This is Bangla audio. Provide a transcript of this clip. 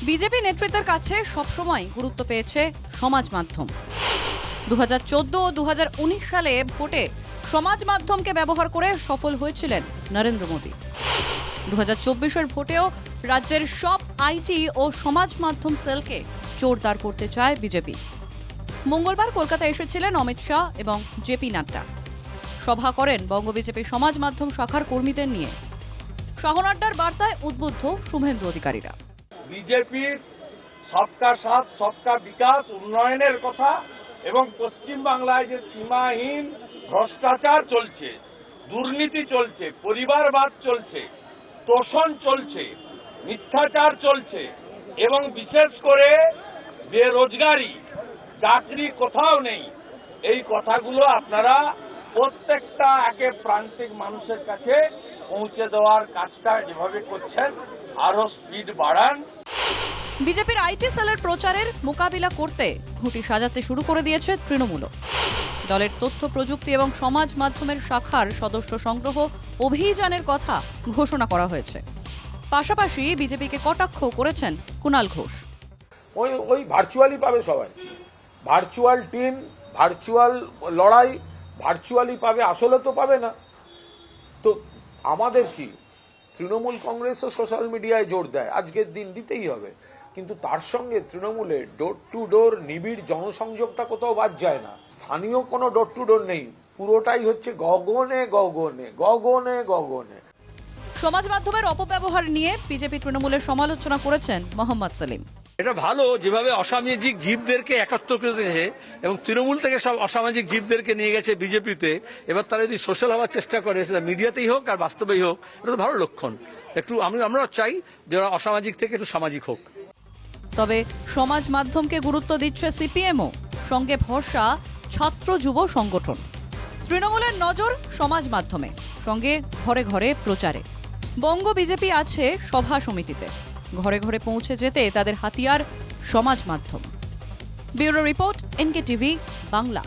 বিজেপি নেতৃত্বের কাছে সবসময় গুরুত্ব পেয়েছে সমাজ মাধ্যম। 2014 ও 2019 সালে ভোটে সমাজ মাধ্যমকে ব্যবহার করে সফল হয়েছিলেন নরেন্দ্র মোদী। 2024-এর ভোটেও রাজ্যের সব আইটি ও সমাজ মাধ্যম সেলকে জোরদার করতে চায় বিজেপি। মঙ্গলবার কলকাতায় এসেছিলেন অমিত শাহ এবং জেপি নাড্ডা। সভা করেন বঙ্গ বিজেপি সমাজ মাধ্যম শাখার কর্মীদের নিয়ে। শাহ নাড্ডার বার্তায় উদ্বুদ্ধ শুভেন্দু অধিকারীরা। বিজেপির সবকা সাথ সবকা বিকাশ উন্নয়নের কথা এবং পশ্চিম বাংলায় যে সীমাহীন ভ্রষ্টাচার চলছে, দুর্নীতি চলছে, পরিবারবাদ চলছে, তোষণ চলছে, মিথ্যাচার চলছে এবং বিশেষ করে বেরোজগারি, চাকরি কোথাও নেই, এই কথাগুলো আপনারা প্রত্যেকটা একে প্রান্তিক মানুষের কাছে পৌঁছে দেওয়ার কাজটা যেভাবে করছেন আরো স্পিড বাড়ান। বিজেপির আইটি সেলের প্রচারের মোকাবিলা করতে ঘুঁটি সাজাতে শুরু করে দিয়েছে তৃণমূল। দলের তথ্য প্রযুক্তি এবং সমাজ মাধ্যমের শাখার সদস্য সংগ্রহ অভিযানের কথা ঘোষণা করা হয়েছে। পাশাপাশি বিজেপিকে কটাক্ষ করেছেন কুণাল ঘোষ। ওই ভার্চুয়ালি পাবে সবাই, ভার্চুয়াল টিম, ভার্চুয়াল লড়াই, ভার্চুয়ালি পাবে, আসলে তো পাবে না। তো আমাদের কি, তৃণমূল কংগ্রেসও সোশ্যাল মিডিয়ায় জোর দেয়, আজকের দিন দিতেই হবে, কিন্তু তার সঙ্গে তৃণমূলের ডোর টু ডোর নিবিড় জনসংযোগটা কোথাও বাদ যায় না। স্থানীয় কোনো ডোর টু ডোর নেই, পুরোটাই হচ্ছে গগনে গগনে গগনে গগনে। সমাজ মাধ্যমের অপব্যবহার নিয়ে বিজেপি তৃণমূলের সমালোচনা করেছেন মোহাম্মদ সেলিম। এটা ভালো যেভাবে অসামাজিক জীবদেরকে একাত্র করে দিয়েছে এবং তৃণমূল থেকে সব অসামাজিক জীবদেরকে নিয়ে গেছে বিজেপিতে। এবার তারা যদি সোশ্যাল হওয়ার চেষ্টা করে, সেটা মিডিয়াতেই হোক আর বাস্তবেই হোক, এটা তো ভালো লক্ষণ। একটু আমরা চাই যে ওরা অসামাজিক থেকে একটু সামাজিক হোক। তবে সমাজ মাধ্যমকে গুরুত্ব দিচ্ছে সিপিএমও, সঙ্গে ভরসা ছাত্র যুব সংগঠন। তৃণমূলের নজর সমাজ মাধ্যমে, সঙ্গে ঘরে ঘরে প্রচারে। বঙ্গ বিজেপি আছে সভা সমিতিতে, ঘরে ঘরে পৌঁছে যেতে তাদের হাতিয়ার সমাজ মাধ্যম। Bureau report, NK TV Bangla.